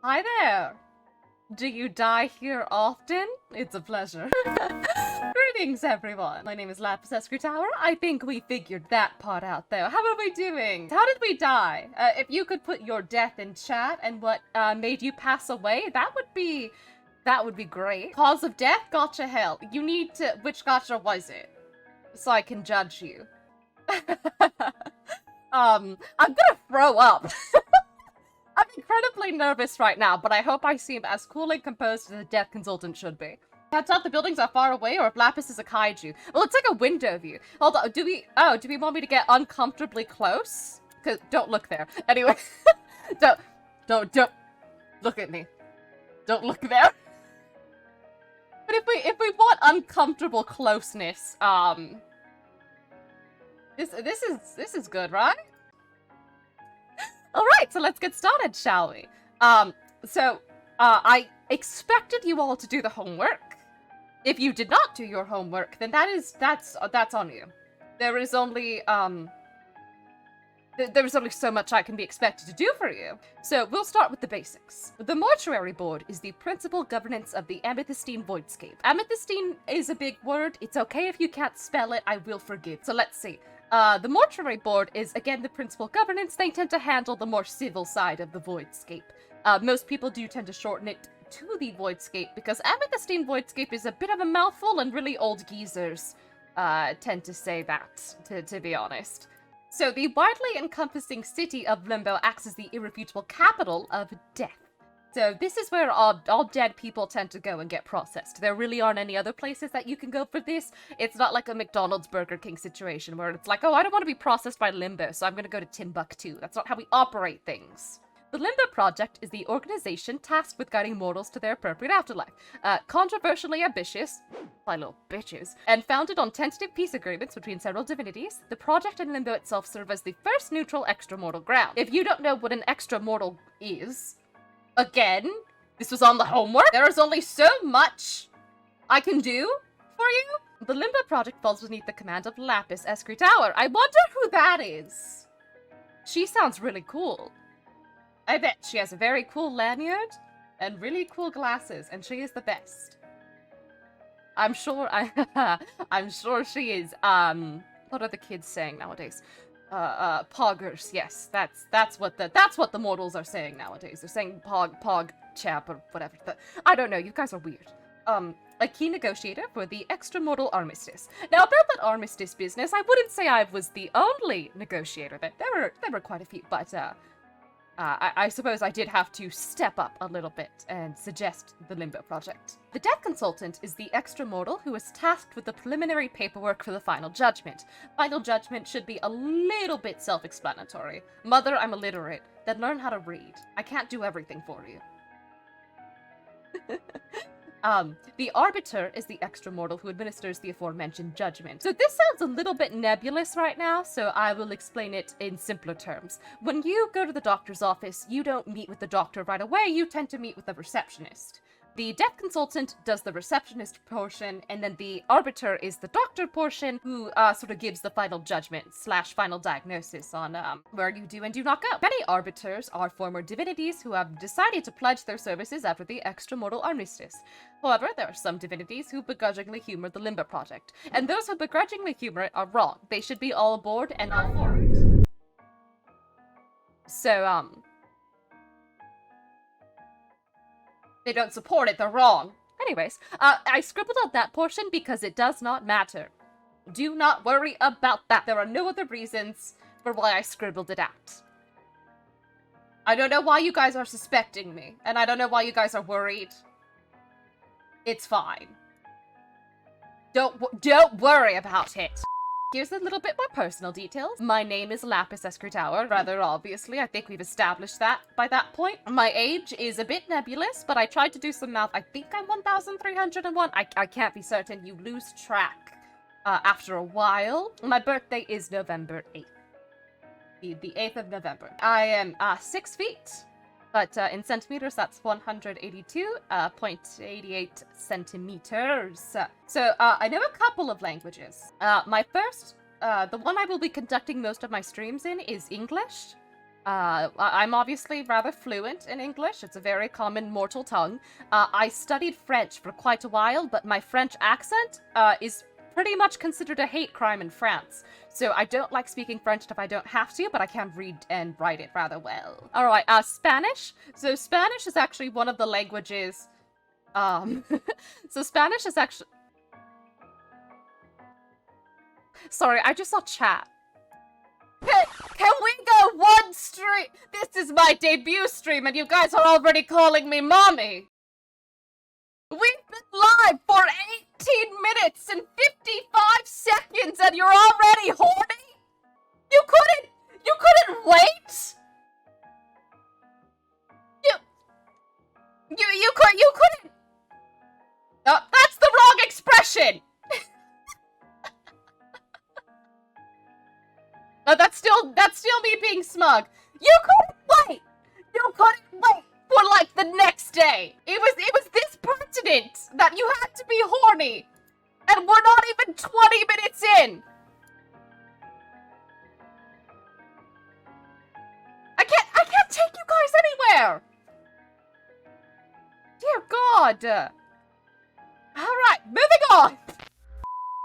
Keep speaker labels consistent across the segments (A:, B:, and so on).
A: Hi there! Do you die here often? It's a pleasure. Greetings, everyone. My name is Lapiz Escritower. I think we figured that part out, though. How are we doing? How did we die? If you could put your death in chat and what made you pass away, that would be great. Cause of death? Gotcha hell. You need to... Which gotcha was it? So I can judge you. I'm gonna throw up. I'm incredibly nervous right now, but I hope I seem as cool and composed as a death consultant should be. Can't tell if the buildings are far away or if Lapis is a kaiju. Well, it's like a window view. Hold on, do we want me to get uncomfortably close? 'Cause don't look there. Anyway, don't look at me. Don't look there. But if we want uncomfortable closeness, this is good, right? Alright, so let's get started, shall we? I expected you all to do the homework. If you did not do your homework, then that's on you. There is only so much I can be expected to do for you. So we'll start with the basics. The Mortuary Board is the principal governance of the Amethystine Voidscape. Amethystine is a big word. It's okay if you can't spell it, I will forgive. So let's see. The Mortuary Board is, again, the principal governance. They tend to handle the more civil side of the Voidscape. Most people do tend to shorten it to the Voidscape, because Amethystine Voidscape is a bit of a mouthful, and really old geezers tend to say that, to be honest. So the widely encompassing city of Limbo acts as the irrefutable capital of death. So this is where all dead people tend to go and get processed. There really aren't any other places that you can go for this. It's not like a McDonald's Burger King situation where it's like, oh, I don't want to be processed by Limbo, so I'm going to go to Timbuktu. That's not how we operate things. The Limbo Project is the organization tasked with guiding mortals to their appropriate afterlife. Controversially ambitious, by little bitches, and founded on tentative peace agreements between several divinities, the project and Limbo itself serve as the first neutral extramortal ground. If you don't know what an extramortal is, again, this was on the homework. There is only so much I can do for you. The Limbo Project falls beneath the command of Lapiz Escritower. I wonder who that is. She sounds really cool. I bet she has a very cool lanyard and really cool glasses, and she is the best. I'm sure she is. What are the kids saying nowadays? Poggers. Yes, that's what the mortals are saying nowadays. They're saying pog chap or whatever. I don't know. You guys are weird. A key negotiator for the extramortal armistice. Now, about that armistice business, I wouldn't say I was the only negotiator. There were quite a few, but I suppose I did have to step up a little bit and suggest the Limbo Project. The Death Consultant is the extramortal who is tasked with the preliminary paperwork for the Final Judgment. Final Judgment should be a little bit self-explanatory. Mother, I'm illiterate. Then learn how to read. I can't do everything for you. The Arbiter is the extramortal who administers the aforementioned judgment. So this sounds a little bit nebulous right now, so I will explain it in simpler terms. When you go to the doctor's office, you don't meet with the doctor right away, you tend to meet with the receptionist. The Death Consultant does the receptionist portion, and then the Arbiter is the doctor portion, who sort of gives the final judgment / final diagnosis on where you do and do not go. Many Arbiters are former divinities who have decided to pledge their services after the extramortal armistice. However, there are some divinities who begrudgingly humor the Limbo Project, and those who begrudgingly humor it are wrong. They should be all aboard and all for it. So, they don't support it, they're wrong. Anyways, I scribbled out that portion because it does not matter. Do not worry about that. There are no other reasons for why I scribbled it out. I don't know why you guys are suspecting me, and I don't know why you guys are worried. It's fine. Don't worry about it. Here's a little bit more personal details. My name is Lapiz Escritower, rather obviously. I think we've established that by that point. My age is a bit nebulous, but I tried to do some math. I think I'm 1,301. I can't be certain. You lose track after a while. My birthday is November 8th. The 8th of November. I am 6 feet, but in centimeters, that's 182.88 centimeters. So I know a couple of languages. My first, the one I will be conducting most of my streams in is English. I'm obviously rather fluent in English. It's a very common mortal tongue. I studied French for quite a while, but my French accent is pretty much considered a hate crime in France. So I don't like speaking French if I don't have to, but I can read and write it rather well. All right, Spanish. So Spanish is actually one of the languages. So Spanish is actually. Sorry, I just saw chat. Can we go one stream? This is my debut stream and you guys are already calling me mommy. We've been live for 18 minutes and 55 seconds and you're already horny? You couldn't wait? You couldn't. That's the wrong expression. That's still me being smug. You couldn't wait. You couldn't wait for like the next day. It was this pertinent that you had to be horny, and we're not even 20 minutes in. I can't take you guys anywhere. Dear God. All right, moving on.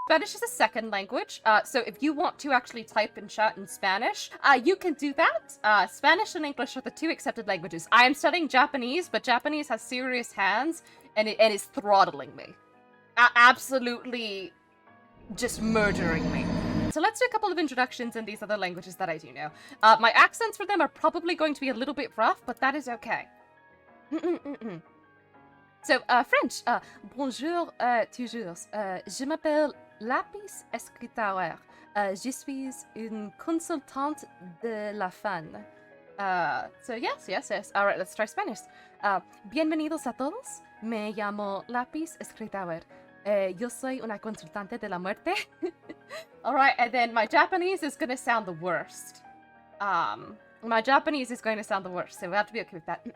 A: Spanish is a second language, so if you want to actually type in chat in Spanish, you can do that. Spanish and English are the two accepted languages. I am studying Japanese, but Japanese has serious hands, and it is throttling me. Absolutely just murdering me. So let's do a couple of introductions in these other languages that I do know. My accents for them are probably going to be a little bit rough, but that is okay. So, French. Bonjour, toujours. Je m'appelle Lapiz Escritower. Je suis une consultante de la fan. So yes. All right, let's try Spanish. Bienvenidos a todos. Me llamo Lapiz Escritower. Yo soy una consultante de la muerte. All right, and then my Japanese is going to sound the worst. My Japanese is going to sound the worst, so we have to be okay with that.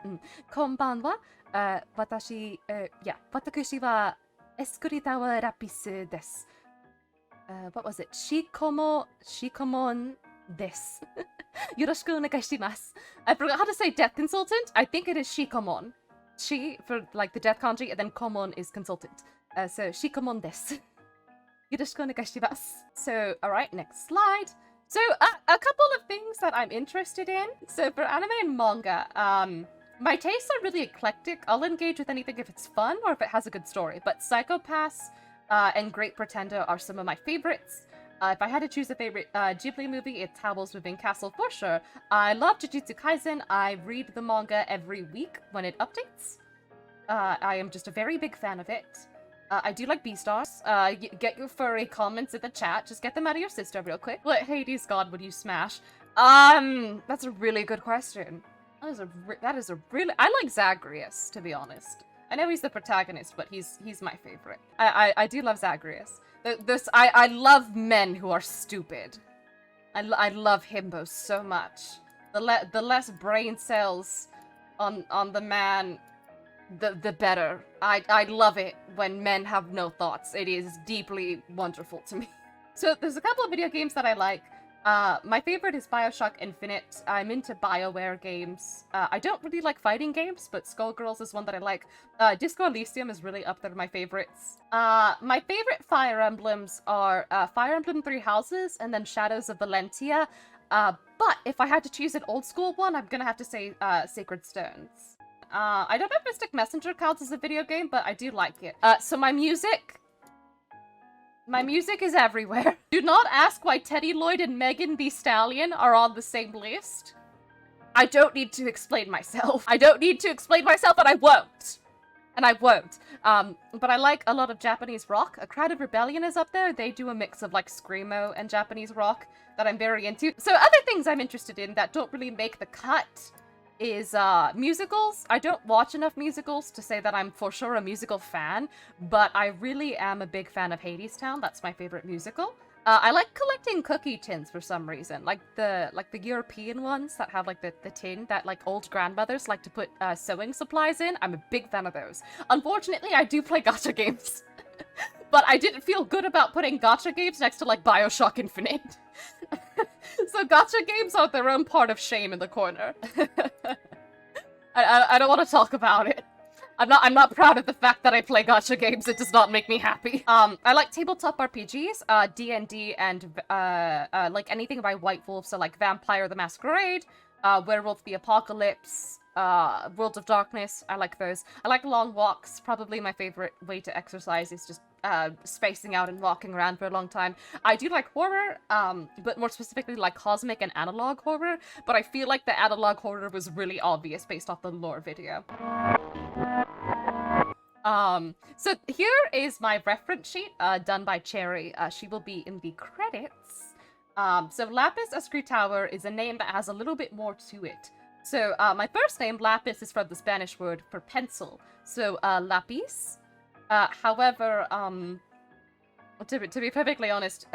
A: Konbanwa. Watashi wa escritower Lapiz desu. What was it? Shikomon desu. Yoroshiku onegai shimasu. I forgot how to say death consultant. I think it is shikomon. Shi for like the death kanji, and then komon is consultant. So shikomon desu. Yoroshiku onegai shimasu. So, alright, next slide. So, a couple of things that I'm interested in. So, for anime and manga, my tastes are really eclectic. I'll engage with anything if it's fun or if it has a good story. But Psycho-Pass and Great Pretender are some of my favorites. If I had to choose a favorite Ghibli movie, it's Howl's Moving Castle for sure. I love Jujutsu Kaisen. I read the manga every week when it updates. I am just a very big fan of it. I do like Beastars. Get your furry comments in the chat. Just get them out of your system real quick. What Hades god would you smash? That's a really good question. That is a really... I like Zagreus, to be honest. I know he's the protagonist, but he's my favorite. I do love Zagreus. I love men who are stupid. I love himbos so much. The less brain cells on the man, the better. I love it when men have no thoughts. It is deeply wonderful to me. So there's a couple of video games that I like. My favorite is BioShock Infinite. I'm into BioWare games. I don't really like fighting games, but Skullgirls is one that I like. Disco Elysium is really up there with my favorites. My favorite Fire Emblems are Fire Emblem Three Houses and then Shadows of Valentia. But if I had to choose an old school one, I'm gonna have to say Sacred Stones. I don't know if Mystic Messenger counts as a video game, but I do like it. So my music is everywhere. Do not ask why Teddy Lloyd and Megan Thee Stallion are on the same list. I don't need to explain myself. I don't need to explain myself, and I won't. But I like a lot of Japanese rock. A Crowded Rebellion is up there. They do a mix of like screamo and Japanese rock that I'm very into. So other things I'm interested in that don't really make the cut is musicals. I don't watch enough musicals to say that I'm for sure a musical fan, but I really am a big fan of Hadestown. That's my favorite musical. I like collecting cookie tins for some reason, like the European ones that have like the tin that like old grandmothers like to put sewing supplies in. I'm a big fan of those. Unfortunately, I do play gacha games, but I didn't feel good about putting gacha games next to like BioShock Infinite. So gacha games are their own part of shame in the corner. I don't want to talk about it. I'm not proud of the fact that I play gacha games. It does not make me happy. I like tabletop RPGs, D&D, and like anything by White Wolf, so like Vampire the Masquerade, Werewolf the Apocalypse, World of Darkness. I like those. I like long walks. Probably my favorite way to exercise is just spacing out and walking around for a long time. I do like horror, but more specifically like cosmic and analog horror, but I feel like the analog horror was really obvious based off the lore video. So here is my reference sheet, done by Cherry. She will be in the credits. So Lapiz Escritower is a name that has a little bit more to it. So, my first name, Lapis, is from the Spanish word for pencil. So, Lapis. However, to be perfectly honest,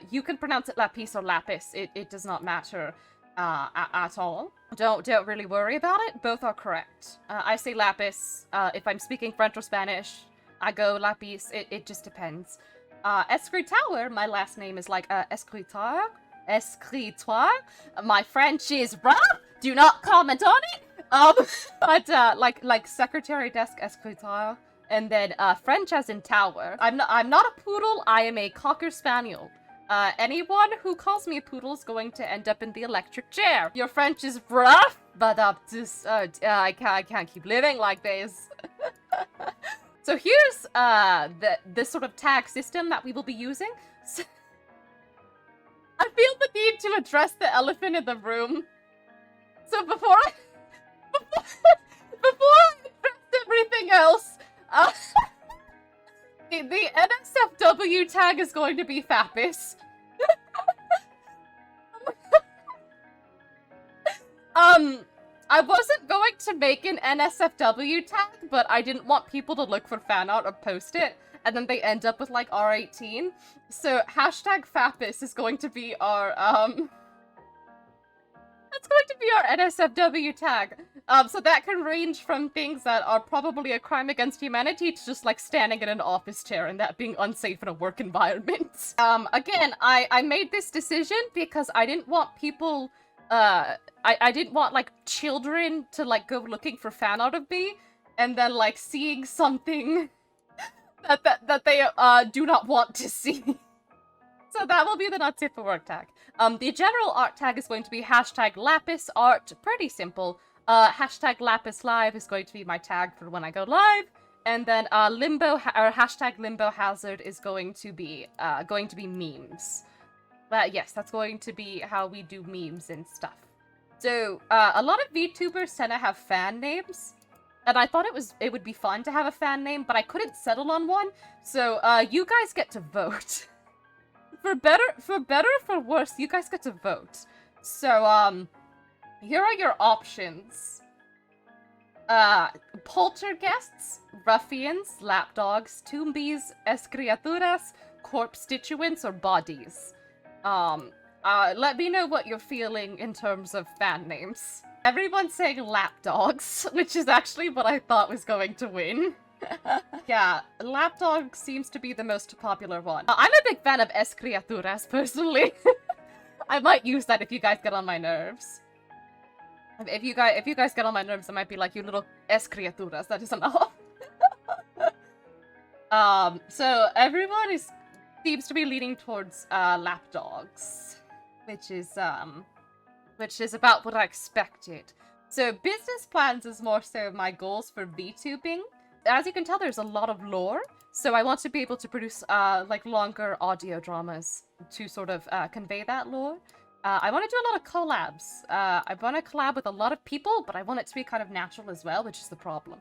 A: you can pronounce it Lapis or Lapis. It does not matter, at all. Don't really worry about it. Both are correct. I say Lapis. If I'm speaking French or Spanish, I go Lapis. It just depends. Escritower, my last name is like, Escritoire. My French is rough. Do not comment on it. But like secretary desk escritoire, and then French as in tower. I'm not a poodle. I am a cocker spaniel. Anyone who calls me a poodle is going to end up in the electric chair. Your French is rough, but I can't keep living like this. So here's the sort of tag system that we will be using. So I feel the need to address the elephant in the room. So before I address everything else, the NSFW tag is going to be Fapis. I wasn't going to make an NSFW tag, but I didn't want people to look for fan art or post it, and then they end up with like R18. So hashtag Fapis is going to be our that's going to be our NSFW tag. So that can range from things that are probably a crime against humanity to just like standing in an office chair and that being unsafe in a work environment. Again, I made this decision because I didn't want people, I didn't want like children to like go looking for fan art of me and then like seeing something that they do not want to see. So that will be the not safe for work tag. The general art tag is going to be hashtag Lapis art, pretty simple. Hashtag Lapis live is going to be my tag for when I go live, and then hashtag limbo hazard is going to be memes. But yes, that's going to be how we do memes and stuff. So a lot of VTubers tend to have fan names, and I thought it would be fun to have a fan name, but I couldn't settle on one. So you guys get to vote. For better or for worse, you guys get to vote. So, here are your options. Poltergeists, ruffians, lapdogs, toombies, escriaturas, corpstituents, or bodies. Let me know what you're feeling in terms of fan names. Everyone's saying lapdogs, which is actually what I thought was going to win. Yeah, lapdog seems to be the most popular one. I'm a big fan of escriaturas, personally. I might use that if you guys get on my nerves. If you guys get on my nerves, I might be like, you little escriaturas, that is enough. So everyone seems to be leaning towards lapdogs, which is about what I expected. So business plans is more so my goals for VTubing. As you can tell, there's a lot of lore, so I want to be able to produce, like, longer audio dramas to sort of, convey that lore. I want to do a lot of collabs. I want to collab with a lot of people, but I want it to be kind of natural as well, which is the problem.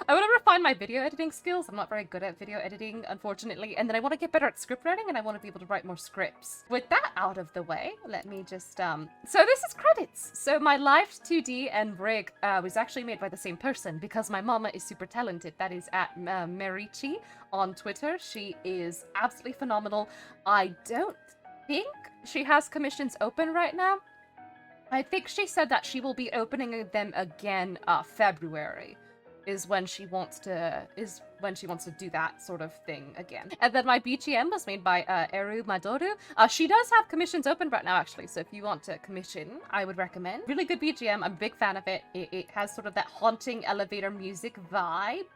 A: I want to refine my video editing skills. I'm not very good at video editing, unfortunately, and then I want to get better at script writing, and I want to be able to write more scripts. With that out of the way, let me just, so this is credits! So my Life 2D and rig, was actually made by the same person, because my mama is super talented. That is at Marichi on Twitter. She is absolutely phenomenal. I don't think she has commissions open right now. I think she said that she will be opening them again, February. is when she wants to do that sort of thing again. And then my BGM was made by Eru Madoru. She does have commissions open right now, actually, so if you want to commission, I would recommend. Really good BGM. I'm a big fan of it. It has sort of that haunting elevator music vibe.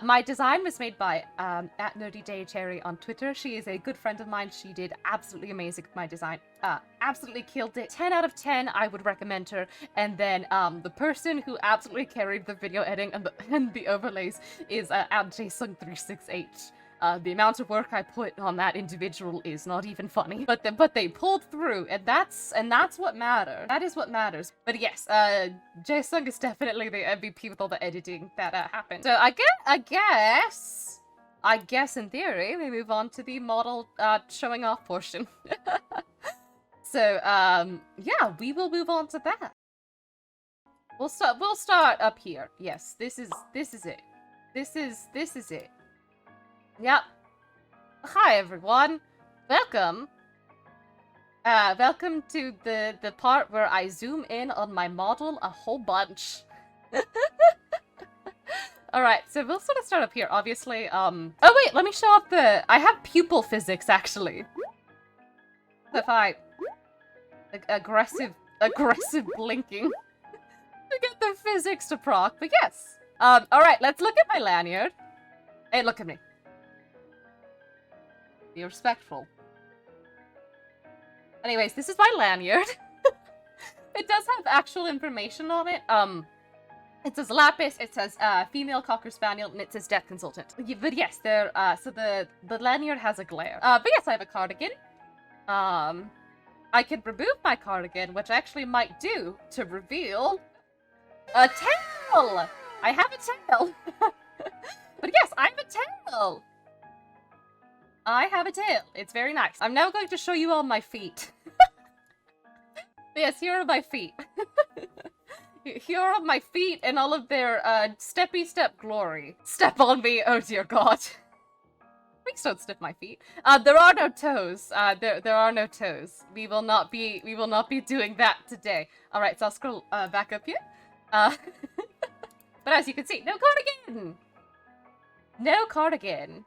A: My design was made by at NerdyDayCherry on Twitter. She is a good friend of mine. She did absolutely amazing with my design. Absolutely killed it. 10 out of 10, I would recommend her. And then the person who absolutely carried the video editing and the overlays is at JSung36H. The amount of work I put on that individual is not even funny. But they pulled through, and that's what matters. That is what matters. But yes, Jaesung is definitely the MVP with all the editing that happened. So I guess in theory we move on to the model showing off portion. So yeah, we will move on to that. We'll start up here. Yes, this is it. This is it. Yep. Hi everyone. Welcome. Welcome to the part where I zoom in on my model a whole bunch. Alright, so we'll sort of start up here, obviously. Oh wait, let me show off I have pupil physics, actually. If I... aggressive blinking. To get the physics to proc, but yes. Alright, let's look at my lanyard. Hey, look at me. Be respectful. Anyways, this is my lanyard. It does have actual information on it. It says Lapis, it says female Cocker Spaniel, and it says death consultant. But yes, so the lanyard has a glare. But yes, I have a cardigan. I can remove my cardigan, which I actually might do to reveal a tail! I have a tail! But yes, I have a tail! I have a tail. It's very nice. I'm now going to show you all my feet. Yes, here are my feet. Here are my feet and all of their steppy step glory. Step on me, oh dear god. Please don't sniff my feet. There are no toes. There are no toes. We will not be doing that today. Alright, so I'll scroll back up here. But as you can see, no cardigan! No cardigan.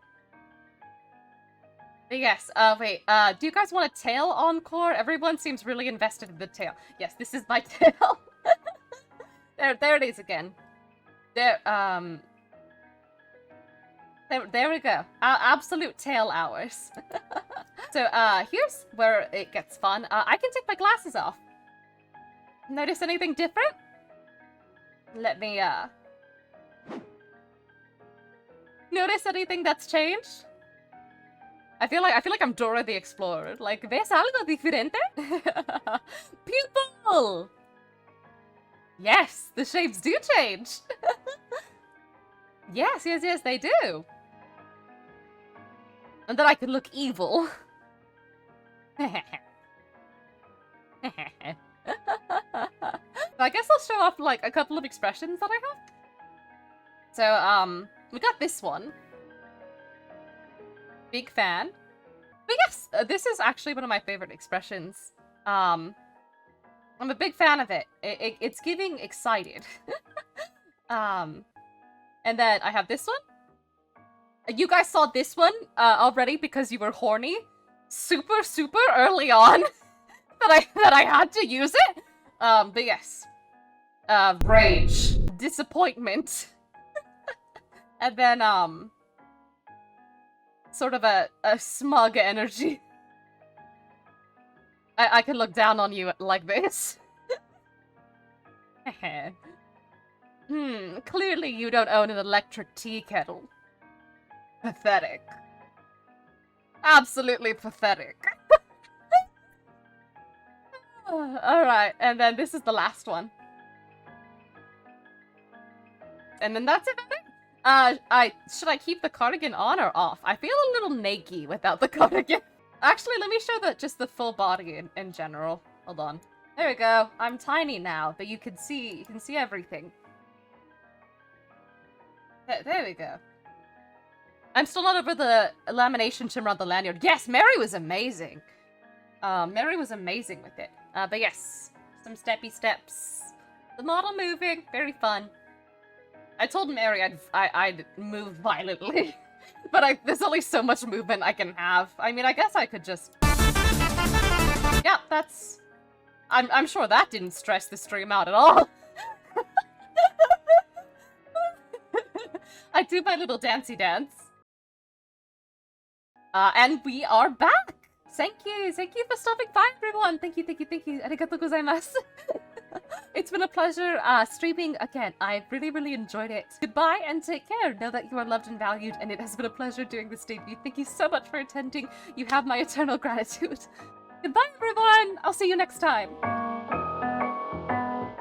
A: But yes, wait, do you guys want a tail encore? Everyone seems really invested in the tail. Yes, this is my tail. There it is again. There we go. Absolute tail hours. So, here's where it gets fun. I can take my glasses off. Notice anything different? Let me, notice anything that's changed? I feel like I'm Dora the Explorer. Like, ¿ves algo diferente? Pupil! Yes, the shapes do change. Yes, they do. And then I can look evil. I guess I'll show off, like, a couple of expressions that I have. So, we got this one. Big fan. But yes, this is actually one of my favorite expressions. I'm a big fan of it. It's giving excited. And then I have this one. You guys saw this one already because you were horny. Super early on that I had to use it. But yes. Rage. Disappointment. And then, sort of a smug energy. I can look down on you like this. Clearly you don't own an electric tea kettle. Pathetic. Absolutely pathetic. Alright, and then this is the last one. And then that's it, I think. Should I keep the cardigan on or off? I feel a little naked without the cardigan. Actually, let me show just the full body in general. Hold on. There we go. I'm tiny now, but you can see everything. There we go. I'm still not over the lamination trim around the lanyard. Yes, Mary was amazing. Mary was amazing with it. But yes, some steppy steps. The model moving, very fun. I told Mary I'd move violently, but there's only so much movement I can have. I mean, I guess I could just... Yeah, that's... I'm sure that didn't stress the stream out at all. I do my little dancey dance. And we are back! Thank you for stopping by, everyone! Thank you. Arigatou gozaimasu. It's been a pleasure streaming again. I've really enjoyed it. Goodbye and take care. Know that you are loved and valued, and it has been a pleasure doing this debut. Thank you so much for attending. You have my eternal gratitude. Goodbye, everyone! I'll see you next time.